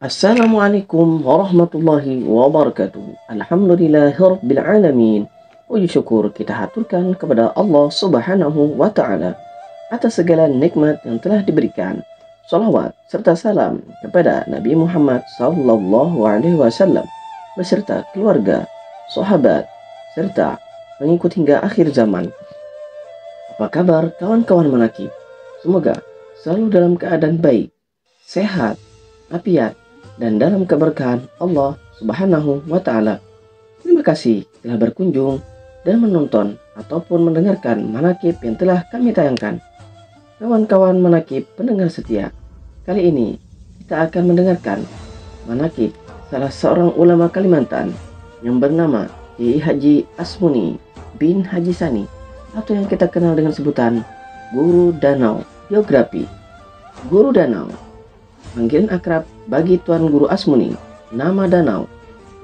Assalamualaikum warahmatullahi wabarakatuh. Alhamdulillahirabbil alamin. Puji syukur kita haturkan kepada Allah Subhanahu wa taala atas segala nikmat yang telah diberikan. Salawat serta salam kepada Nabi Muhammad sallallahu alaihi wasallam beserta keluarga, sahabat serta pengikut hingga akhir zaman. Apa kabar kawan-kawan menakib? Semoga selalu dalam keadaan baik, sehat, afiat, dan dalam keberkahan Allah Subhanahu wa taala. Terima kasih telah berkunjung dan menonton ataupun mendengarkan manakib yang telah kami tayangkan. Kawan-kawan manakib pendengar setia, kali ini kita akan mendengarkan manakib salah seorang ulama Kalimantan yang bernama Kiai Haji Asmuni bin Haji Sani, atau yang kita kenal dengan sebutan Guru Danau Biografi. Guru Danau, panggilan akrab bagi Tuan Guru Asmuni. Nama Danau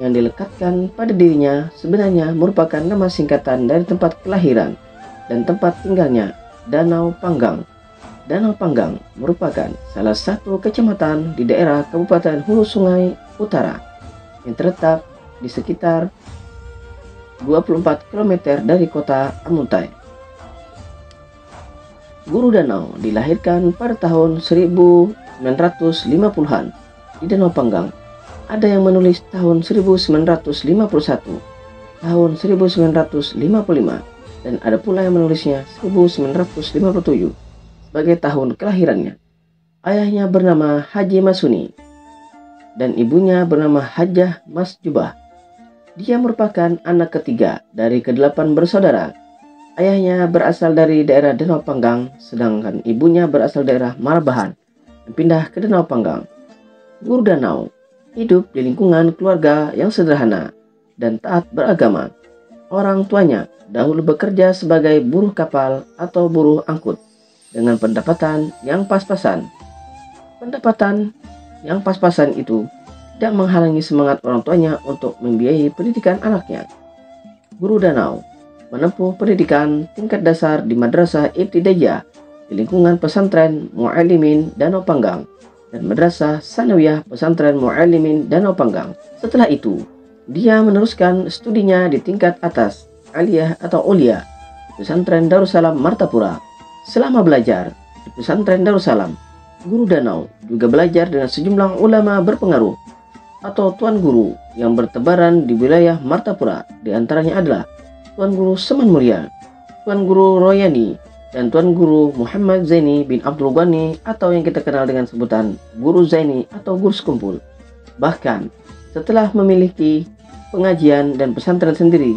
yang dilekatkan pada dirinya sebenarnya merupakan nama singkatan dari tempat kelahiran dan tempat tinggalnya, Danau Panggang. Danau Panggang merupakan salah satu kecamatan di daerah Kabupaten Hulu Sungai Utara yang terletak di sekitar 24 km dari kota Amuntai. Guru Danau dilahirkan pada tahun 1950-an di Danau Panggang. Ada yang menulis tahun 1951, tahun 1955, dan ada pula yang menulisnya 1957 sebagai tahun kelahirannya. Ayahnya bernama Haji Masuni dan ibunya bernama Hajah Masjubah. Dia merupakan anak ketiga dari ke-8 bersaudara. Ayahnya berasal dari daerah Danau Panggang, sedangkan ibunya berasal daerah Marabahan dan pindah ke Danau Panggang. Guru Danau hidup di lingkungan keluarga yang sederhana dan taat beragama. Orang tuanya dahulu bekerja sebagai buruh kapal atau buruh angkut dengan pendapatan yang pas-pasan. Pendapatan yang pas-pasan itu tidak menghalangi semangat orang tuanya untuk membiayai pendidikan anaknya. Guru Danau menempuh pendidikan tingkat dasar di Madrasah Ibtidaiyah di lingkungan pesantren Mu'allimin Danau Panggang dan Madrasah Sanawiyah Pesantren Mu'allimin Danau Panggang. Setelah itu, dia meneruskan studinya di tingkat atas, aliyah atau ulia, di Pesantren Darussalam Martapura. Selama belajar di Pesantren Darussalam, Guru Danau juga belajar dengan sejumlah ulama berpengaruh atau tuan guru yang bertebaran di wilayah Martapura. Di antaranya adalah Tuan Guru Seman Mulia, Tuan Guru Royani, dan Tuan Guru Muhammad Zaini bin Abdul Ghani, atau yang kita kenal dengan sebutan Guru Zaini atau Guru Sekumpul. Bahkan setelah memiliki pengajian dan pesantren sendiri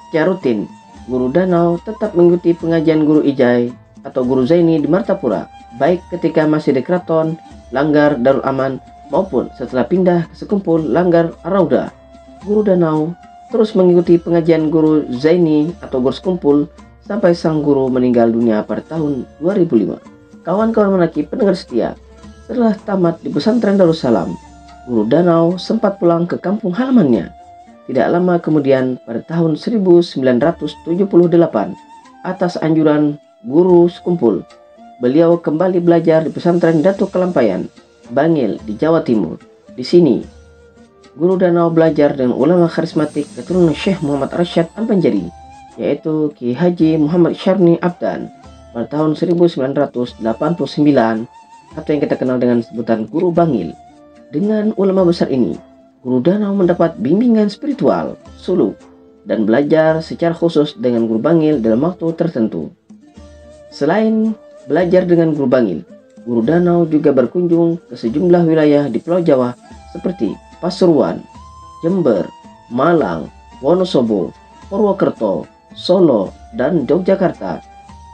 secara rutin, Guru Danau tetap mengikuti pengajian Guru Ijai atau Guru Zaini di Martapura, baik ketika masih di Keraton Langgar Darul Aman maupun setelah pindah ke Sekumpul Langgar Ar-Rauda. Guru Danau terus mengikuti pengajian Guru Zaini atau Guru Sekumpul sampai sang guru meninggal dunia pada tahun 2005. Kawan-kawan menakib pendengar setia, setelah tamat di Pesantren Darussalam, Guru Danau sempat pulang ke kampung halamannya. Tidak lama kemudian pada tahun 1978, atas anjuran Guru Sekumpul, beliau kembali belajar di Pesantren Datuk Kelampayan, Bangil di Jawa Timur. Di sini Guru Danau belajar dengan ulama karismatik keturunan Syekh Muhammad Rashad Al-Banjari, yaitu Ki Haji Muhammad Syarni Abdan pada tahun 1989, atau yang kita kenal dengan sebutan Guru Bangil. Dengan ulama besar ini, Guru Danau mendapat bimbingan spiritual, suluk, dan belajar secara khusus dengan Guru Bangil dalam waktu tertentu. Selain belajar dengan Guru Bangil, Guru Danau juga berkunjung ke sejumlah wilayah di Pulau Jawa seperti Pasuruan, Jember, Malang, Wonosobo, Purwokerto, Solo, dan Yogyakarta,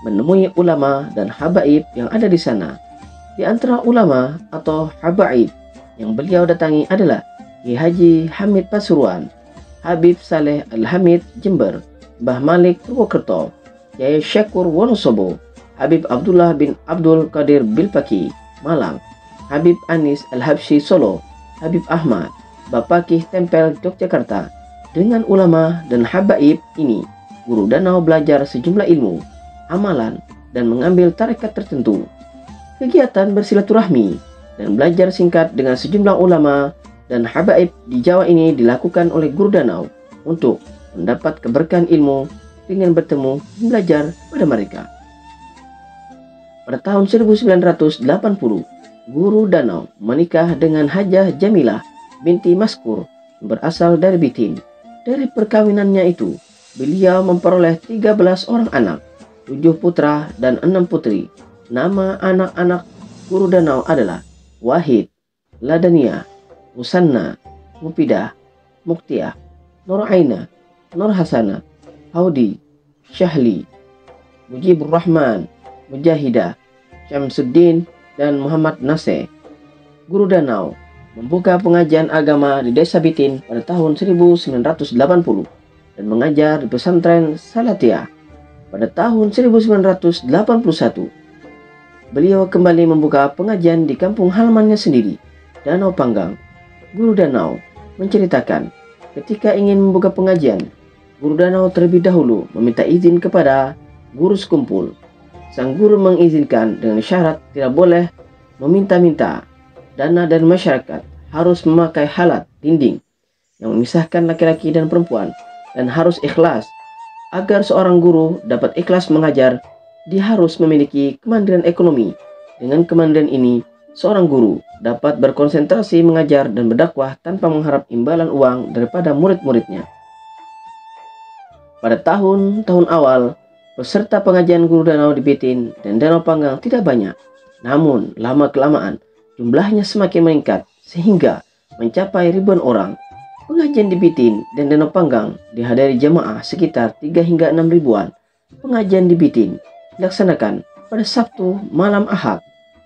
menemui ulama dan habaib yang ada di sana. Di antara ulama atau habaib yang beliau datangi adalah Ki Haji Hamid Pasuruan, Habib Saleh Al-Hamid Jember, Mbah Malik Purwokerto, Yai Syakur Wonosobo, Habib Abdullah bin Abdul Qadir Bilpaki Malang, Habib Anis Al-Habsyi Solo, Habib Ahmad Bapakih Tempel Yogyakarta. Dengan ulama dan habaib ini, Guru Danau belajar sejumlah ilmu, amalan, dan mengambil tarekat tertentu. Kegiatan bersilaturahmi dan belajar singkat dengan sejumlah ulama dan habaib di Jawa ini dilakukan oleh guru danau untuk mendapat keberkahan ilmu dengan bertemu dan belajar pada mereka. Pada tahun 1980, guru danau menikah dengan Hajah Jamilah binti Maskur berasal dari Bitin. Dari perkawinannya itu, beliau memperoleh 13 orang anak, 7 putra dan 6 putri. Nama anak-anak guru danau adalah Wahid, Ladania, Musanna, Mupidah, Muktiah, Nur Aina, Nur Hasana, Haudi, Syahli, Mujibur Rahman, Mujahidah, Syamsuddin, dan Muhammad Naseh. Guru danau membuka pengajian agama di Desa Bitin pada tahun 1980 dan mengajar di pesantren Salatiah pada tahun 1981. Beliau kembali membuka pengajian di kampung halamannya sendiri, Danau Panggang. Guru danau menceritakan, ketika ingin membuka pengajian, guru danau terlebih dahulu meminta izin kepada guru sekumpul. Sang guru mengizinkan dengan syarat tidak boleh meminta-minta dana dari masyarakat, harus memakai halat dinding yang memisahkan laki-laki dan perempuan, dan harus ikhlas. Agar seorang guru dapat ikhlas mengajar, dia harus memiliki kemandirian ekonomi. Dengan kemandirian ini, seorang guru dapat berkonsentrasi mengajar dan berdakwah tanpa mengharap imbalan uang daripada murid-muridnya. Pada tahun-tahun awal, peserta pengajian guru danau di Bitin dan Danau Panggang tidak banyak. Namun, lama-kelamaan, jumlahnya semakin meningkat sehingga mencapai ribuan orang. Pengajian di Bitin dan Danau Panggang dihadiri jamaah sekitar 3 hingga 6 ribuan. Pengajian di Bitin dilaksanakan pada Sabtu malam Ahad,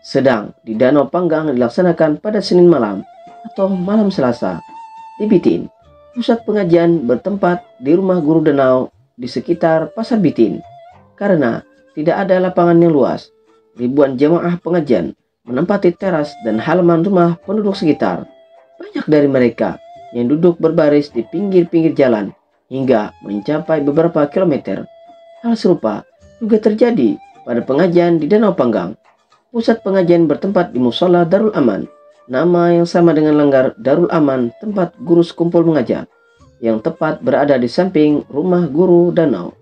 sedang di Danau Panggang dilaksanakan pada Senin malam atau malam Selasa. Di Bitin, pusat pengajian bertempat di rumah guru danau di sekitar Pasar Bitin. Karena tidak ada lapangan yang luas, ribuan jamaah pengajian menempati teras dan halaman rumah penduduk sekitar. Banyak dari mereka yang duduk berbaris di pinggir-pinggir jalan hingga mencapai beberapa kilometer. Hal serupa juga terjadi pada pengajian di Danau Panggang. Pusat pengajian bertempat di Musola Darul Aman, nama yang sama dengan Langgar Darul Aman, tempat guru sekumpul mengajar, yang tepat berada di samping rumah guru danau.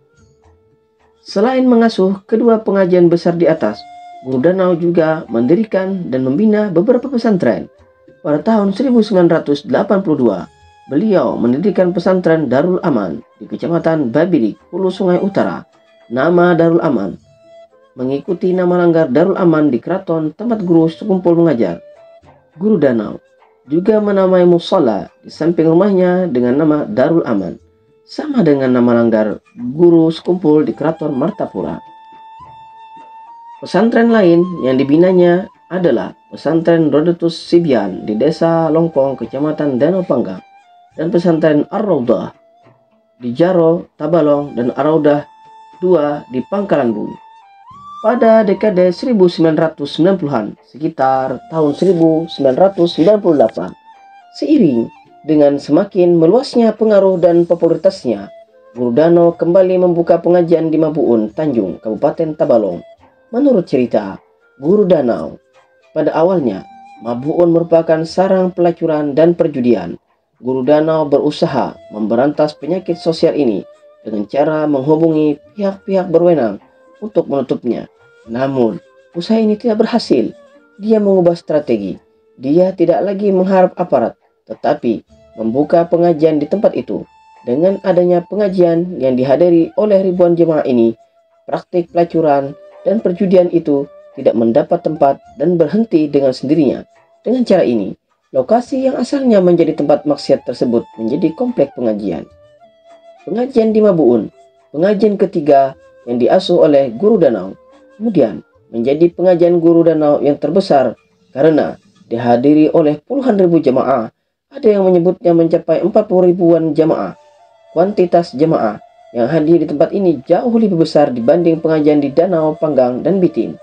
Selain mengasuh kedua pengajian besar di atas, guru danau juga mendirikan dan membina beberapa pesantren. Pada tahun 1982, beliau mendirikan pesantren Darul Aman di Kecamatan Babirik, Hulu Sungai Utara. Nama Darul Aman mengikuti nama Langgar Darul Aman di keraton tempat guru sekumpul mengajar. Guru danau juga menamai musola di samping rumahnya dengan nama Darul Aman, sama dengan nama Langgar guru sekumpul di keraton Martapura. Pesantren lain yang dibinanya adalah pesantren Rodatus Sibian di Desa Longpong, Kecamatan Danau Panggang, dan pesantren Ar-Raudah di Jaro, Tabalong, dan Ar-Raudah 2 di Pangkalan Bumi. Pada dekade 1990-an, sekitar tahun 1998, seiring dengan semakin meluasnya pengaruh dan popularitasnya, guru danau kembali membuka pengajian di Mabuun, Tanjung, Kabupaten Tabalong. Menurut cerita guru danau, pada awalnya Mabuun merupakan sarang pelacuran dan perjudian. Guru danau berusaha memberantas penyakit sosial ini dengan cara menghubungi pihak-pihak berwenang untuk menutupnya. Namun, usaha ini tidak berhasil. Dia mengubah strategi. Dia tidak lagi mengharap aparat, tetapi membuka pengajian di tempat itu. Dengan adanya pengajian yang dihadiri oleh ribuan jemaah ini, praktik pelacuran dan perjudian itu tidak mendapat tempat dan berhenti dengan sendirinya. Dengan cara ini, lokasi yang asalnya menjadi tempat maksiat tersebut menjadi komplek pengajian. Pengajian di Mabuun, pengajian ketiga yang diasuh oleh guru danau, kemudian menjadi pengajian guru danau yang terbesar karena dihadiri oleh puluhan ribu jamaah. Ada yang menyebutnya mencapai 40 ribuan jamaah. Kuantitas jamaah yang hadir di tempat ini jauh lebih besar dibanding pengajian di Danau Panggang dan Bitin.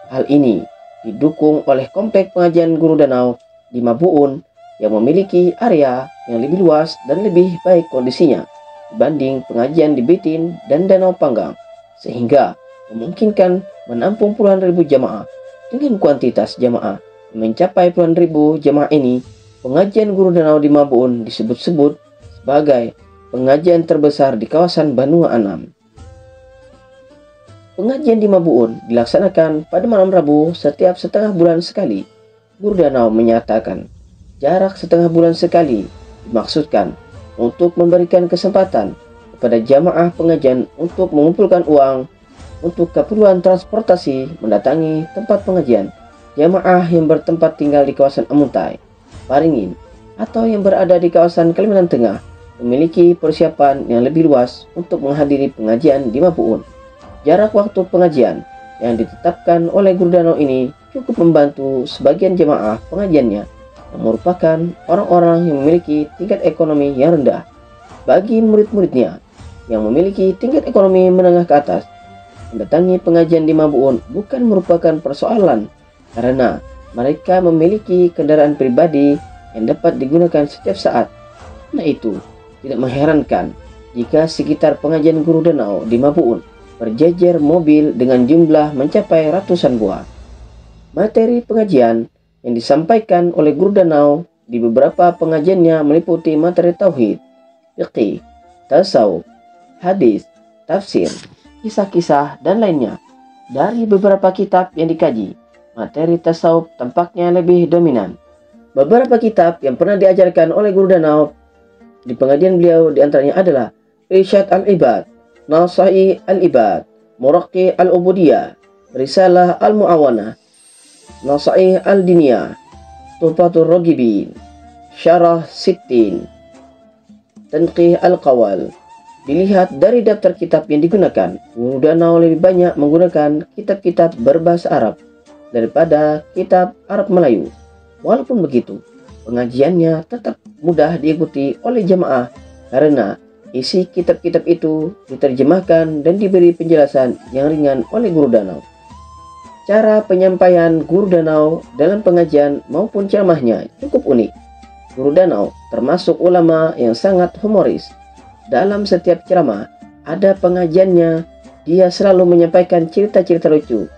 Hal ini didukung oleh komplek pengajian guru danau di Mabuun yang memiliki area yang lebih luas dan lebih baik kondisinya dibanding pengajian di Bitin dan Danau Panggang, sehingga memungkinkan menampung puluhan ribu jamaah dengan kuantitas jamaah mencapai puluhan ribu jemaah ini, pengajian Guru Danau di Mabuun disebut-sebut sebagai pengajian terbesar di kawasan Banua Anam. Pengajian di Mabuun dilaksanakan pada malam Rabu setiap setengah bulan sekali. Guru Danau menyatakan, jarak setengah bulan sekali dimaksudkan untuk memberikan kesempatan kepada jamaah pengajian untuk mengumpulkan uang untuk keperluan transportasi mendatangi tempat pengajian. Jamaah yang bertempat tinggal di kawasan Amuntai, Paringin, atau yang berada di kawasan Kalimantan Tengah memiliki persiapan yang lebih luas untuk menghadiri pengajian di Mabuun. Jarak waktu pengajian yang ditetapkan oleh Guru Danau ini cukup membantu sebagian jemaah pengajiannya yang merupakan orang-orang yang memiliki tingkat ekonomi yang rendah. Bagi murid-muridnya yang memiliki tingkat ekonomi menengah ke atas, mendatangi pengajian di Mabuun bukan merupakan persoalan karena mereka memiliki kendaraan pribadi yang dapat digunakan setiap saat. Karena itu, tidak mengherankan jika sekitar pengajian Guru Danau di Mabuun berjejer mobil dengan jumlah mencapai ratusan buah. Materi pengajian yang disampaikan oleh Guru Danau di beberapa pengajiannya meliputi materi tauhid, fiqih, tasawuf, hadis, tafsir, kisah-kisah, dan lainnya. Dari beberapa kitab yang dikaji, materi tasawuf tampaknya lebih dominan. Beberapa kitab yang pernah diajarkan oleh Guru Danau di pengajian beliau diantaranya adalah Irsyad Al-Ibad, Nasai Al-Ibad, Muraqi Al-Ubudiyah, Risalah Al-Mu'awanah, Nasai Al-Diniyah, Tuhfatul Ragibin, Syarah Sittin, Tanqih Al-Qawal. Dilihat dari daftar kitab yang digunakan, Guru Danau lebih banyak menggunakan kitab-kitab berbahasa Arab daripada kitab Arab Melayu. Walaupun begitu, pengajiannya tetap mudah diikuti oleh jemaah karena isi kitab-kitab itu diterjemahkan dan diberi penjelasan yang ringan oleh Guru Danau. Cara penyampaian Guru Danau dalam pengajian maupun ceramahnya cukup unik. Guru Danau termasuk ulama yang sangat humoris. Dalam setiap ceramah, ada pengajiannya, dia selalu menyampaikan cerita-cerita lucu,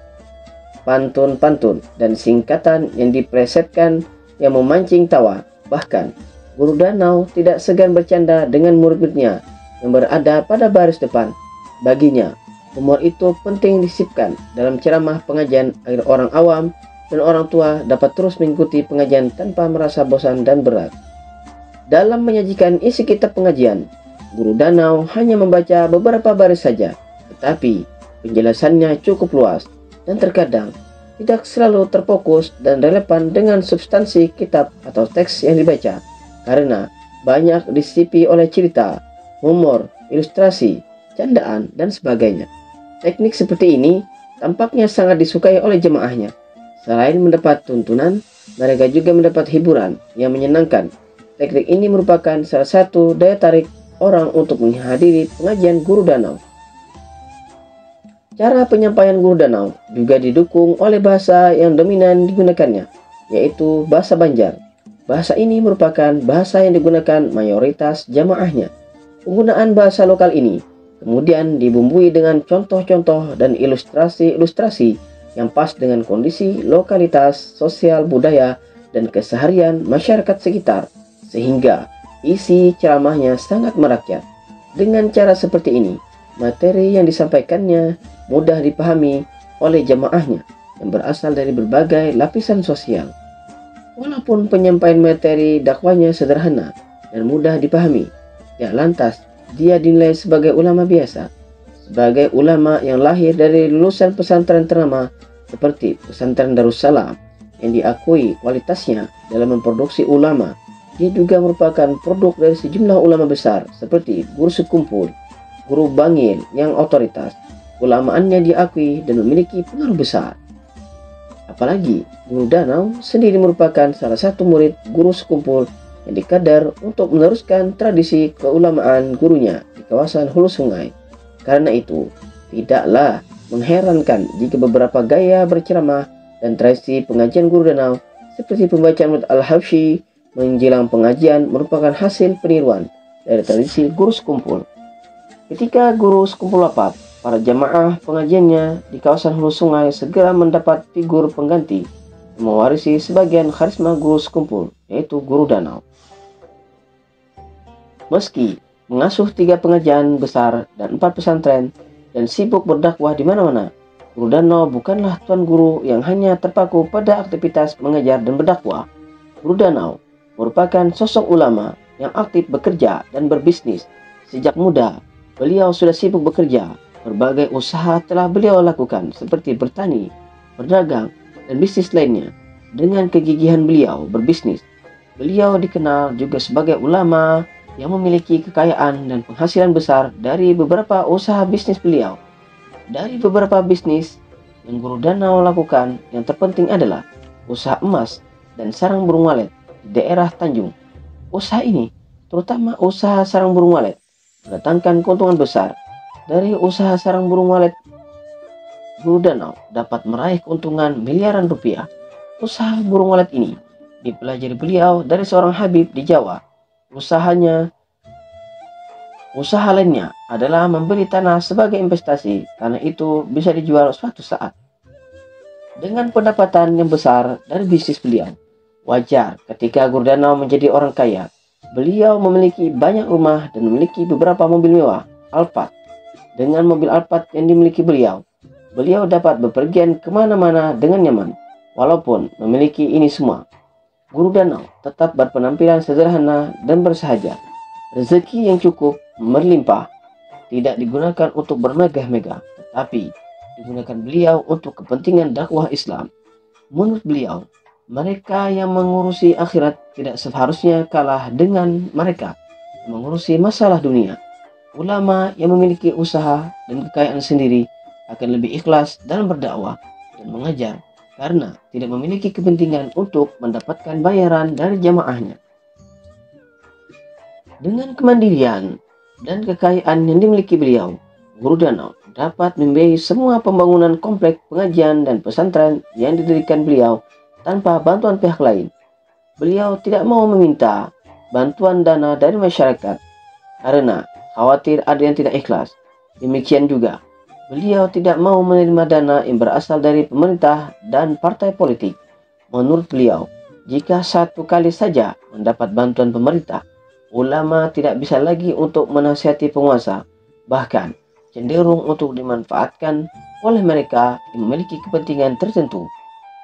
pantun-pantun, dan singkatan yang diplesetkan yang memancing tawa. Bahkan, Guru Danau tidak segan bercanda dengan murid-muridnya yang berada pada baris depan. Baginya, humor itu penting disisipkan dalam ceramah pengajian agar orang awam dan orang tua dapat terus mengikuti pengajian tanpa merasa bosan dan berat. Dalam menyajikan isi kitab pengajian, Guru Danau hanya membaca beberapa baris saja, tetapi penjelasannya cukup luas dan terkadang tidak selalu terfokus dan relevan dengan substansi kitab atau teks yang dibaca, karena banyak disisipi oleh cerita, humor, ilustrasi, candaan, dan sebagainya. Teknik seperti ini tampaknya sangat disukai oleh jemaahnya. Selain mendapat tuntunan, mereka juga mendapat hiburan yang menyenangkan. Teknik ini merupakan salah satu daya tarik orang untuk menghadiri pengajian Guru Danau. Cara penyampaian Guru Danau juga didukung oleh bahasa yang dominan digunakannya, yaitu bahasa Banjar. Bahasa ini merupakan bahasa yang digunakan mayoritas jamaahnya. Penggunaan bahasa lokal ini kemudian dibumbui dengan contoh-contoh dan ilustrasi-ilustrasi yang pas dengan kondisi lokalitas, sosial, budaya, dan keseharian masyarakat sekitar, sehingga isi ceramahnya sangat merakyat. Dengan cara seperti ini, materi yang disampaikannya mudah dipahami oleh jamaahnya yang berasal dari berbagai lapisan sosial. Walaupun penyampaian materi dakwahnya sederhana dan mudah dipahami, ya lantas dia dinilai sebagai ulama biasa. Sebagai ulama yang lahir dari lulusan pesantren ternama seperti pesantren Darussalam yang diakui kualitasnya dalam memproduksi ulama, dia juga merupakan produk dari sejumlah ulama besar seperti Guru Sekumpul, Guru Bangil yang otoritas. Ulamaannya diakui dan memiliki pengaruh besar. Apalagi Guru Danau sendiri merupakan salah satu murid Guru Sekumpul yang dikadar untuk meneruskan tradisi keulamaan gurunya di kawasan hulu sungai. Karena itu, tidaklah mengherankan jika beberapa gaya berceramah dan tradisi pengajian Guru Danau seperti pembacaan Maulid Al-Habsyi menjelang pengajian merupakan hasil peniruan dari tradisi Guru Sekumpul. Ketika Guru Sekumpul wafat, para jamaah pengajiannya di kawasan hulu sungai segera mendapat figur pengganti. mewarisi sebagian karisma guru sekumpul, yaitu Guru Danau. Meski mengasuh 3 pengajian besar dan 4 pesantren dan sibuk berdakwah di mana-mana, Guru Danau bukanlah tuan guru yang hanya terpaku pada aktivitas mengajar dan berdakwah. Guru Danau merupakan sosok ulama yang aktif bekerja dan berbisnis. Sejak muda, beliau sudah sibuk bekerja. Berbagai usaha telah beliau lakukan seperti bertani, berdagang, dan bisnis lainnya. Dengan kegigihan beliau berbisnis, beliau dikenal juga sebagai ulama yang memiliki kekayaan dan penghasilan besar dari beberapa usaha bisnis beliau. Dari beberapa bisnis yang Guru Danau lakukan, yang terpenting adalah usaha emas dan sarang burung walet di daerah Tanjung. Usaha ini, terutama usaha sarang burung walet, mendatangkan keuntungan besar. Dari usaha sarang burung walet, Guru Danau dapat meraih keuntungan miliaran rupiah. Usaha burung walet ini dipelajari beliau dari seorang Habib di Jawa. Usaha lainnya adalah membeli tanah sebagai investasi. Tanah itu bisa dijual suatu saat. Dengan pendapatan yang besar dari bisnis beliau, wajar ketika Guru Danau menjadi orang kaya. Beliau memiliki banyak rumah dan memiliki beberapa mobil mewah, Alphard. Dengan mobil Alphard yang dimiliki beliau dapat bepergian kemana-mana dengan nyaman. Walaupun memiliki ini semua, Guru Danau tetap berpenampilan sederhana dan bersahaja. Rezeki yang cukup berlimpah tidak digunakan untuk bermegah-megah, tetapi digunakan beliau untuk kepentingan dakwah Islam. Menurut beliau, mereka yang mengurusi akhirat tidak seharusnya kalah dengan mereka yang mengurusi masalah dunia. Ulama yang memiliki usaha dan kekayaan sendiri akan lebih ikhlas dalam berdakwah dan mengajar karena tidak memiliki kepentingan untuk mendapatkan bayaran dari jamaahnya. Dengan kemandirian dan kekayaan yang dimiliki beliau, Guru Danau dapat membiayai semua pembangunan komplek pengajian dan pesantren yang didirikan beliau tanpa bantuan pihak lain. Beliau tidak mau meminta bantuan dana dari masyarakat karena khawatir ada yang tidak ikhlas. Demikian juga, beliau tidak mau menerima dana yang berasal dari pemerintah dan partai politik. Menurut beliau, jika satu kali saja mendapat bantuan pemerintah, ulama tidak bisa lagi untuk menasihati penguasa, bahkan cenderung untuk dimanfaatkan oleh mereka yang memiliki kepentingan tertentu.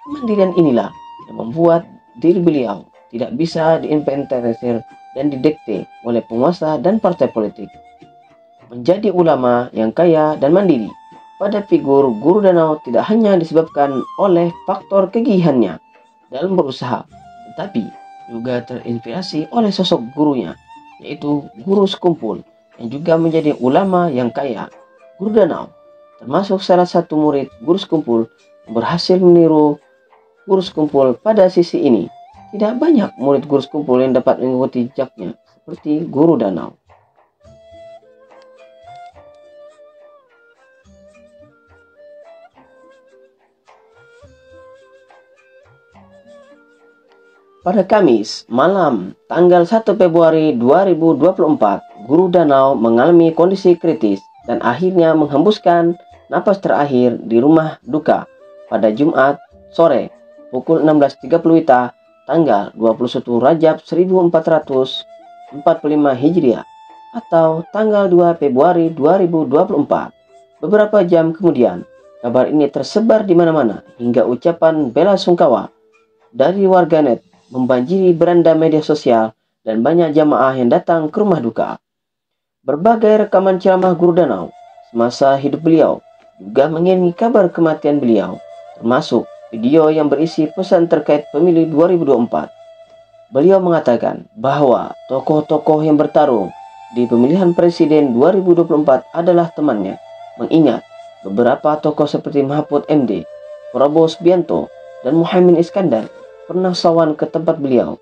Kemandirian inilah yang membuat diri beliau tidak bisa diinventarisir dan didikte oleh penguasa dan partai politik. Menjadi ulama yang kaya dan mandiri pada figur Guru Danau tidak hanya disebabkan oleh faktor kegigihannya dalam berusaha, tetapi juga terinspirasi oleh sosok gurunya, yaitu Guru Sekumpul yang juga menjadi ulama yang kaya. Guru Danau termasuk salah satu murid Guru Sekumpul yang berhasil meniru Guru Sekumpul pada sisi ini. Tidak banyak murid Guru Sekumpul yang dapat mengikuti jejaknya seperti Guru Danau. Pada Kamis malam tanggal 1 Februari 2024, Guru Danau mengalami kondisi kritis dan akhirnya menghembuskan napas terakhir di rumah duka pada Jumat sore pukul 16.30 WITA tanggal 21 Rajab 1445 Hijriah atau tanggal 2 Februari 2024. Beberapa jam kemudian, kabar ini tersebar di mana-mana hingga ucapan bela sungkawa dari warganet membanjiri beranda media sosial dan banyak jamaah yang datang ke rumah duka. Berbagai rekaman ceramah Guru Danau semasa hidup beliau juga mengiringi kabar kematian beliau, termasuk video yang berisi pesan terkait pemilu 2024. Beliau mengatakan bahwa tokoh-tokoh yang bertarung di pemilihan presiden 2024 adalah temannya, mengingat beberapa tokoh seperti Mahfud MD, Prabowo Subianto, dan Muhaimin Iskandar pernah sawan ke tempat beliau.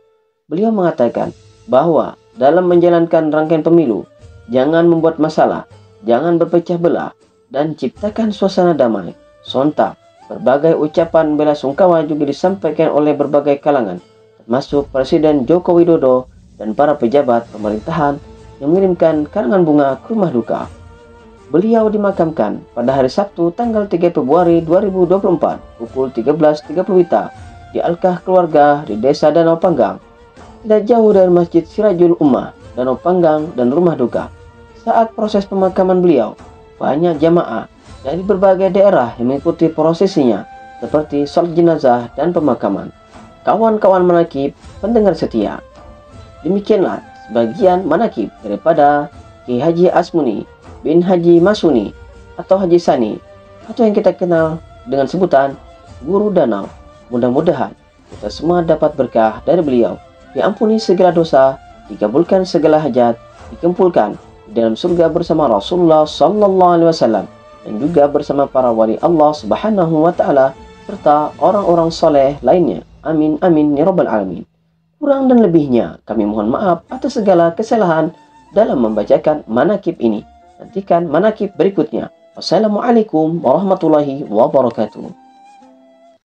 Beliau mengatakan bahwa dalam menjalankan rangkaian pemilu, jangan membuat masalah, jangan berpecah belah, dan ciptakan suasana damai. Sontak, berbagai ucapan bela sungkawa juga disampaikan oleh berbagai kalangan, termasuk Presiden Joko Widodo dan para pejabat pemerintahan yang mengirimkan karangan bunga ke rumah duka. Beliau dimakamkan pada hari Sabtu tanggal 3 Februari 2024 pukul 13.30 WITA di Alkah Keluarga di Desa Danau Panggang, tidak jauh dari Masjid Sirajul Ummah, Danau Panggang, dan Rumah Duka. Saat proses pemakaman beliau, banyak jamaah dari berbagai daerah yang mengikuti prosesinya, seperti sholat jenazah dan pemakaman. Kawan-kawan manakib, pendengar setia, demikianlah sebagian manakib daripada Ki Haji Asmuni bin Haji Masuni atau Haji Sani, atau yang kita kenal dengan sebutan Guru Danau. Mudah-mudahan kita semua dapat berkah dari beliau, diampuni segala dosa, dikabulkan segala hajat, dikumpulkan di dalam surga bersama Rasulullah Sallallahu Alaihi Wasallam, dan juga bersama para wali Allah Subhanahu Wa Taala serta orang-orang soleh lainnya. Amin amin ya rabbal alamin. Kurang dan lebihnya kami mohon maaf atas segala kesalahan dalam membacakan manakib ini. Nantikan manakib berikutnya. Wassalamualaikum warahmatullahi wabarakatuh.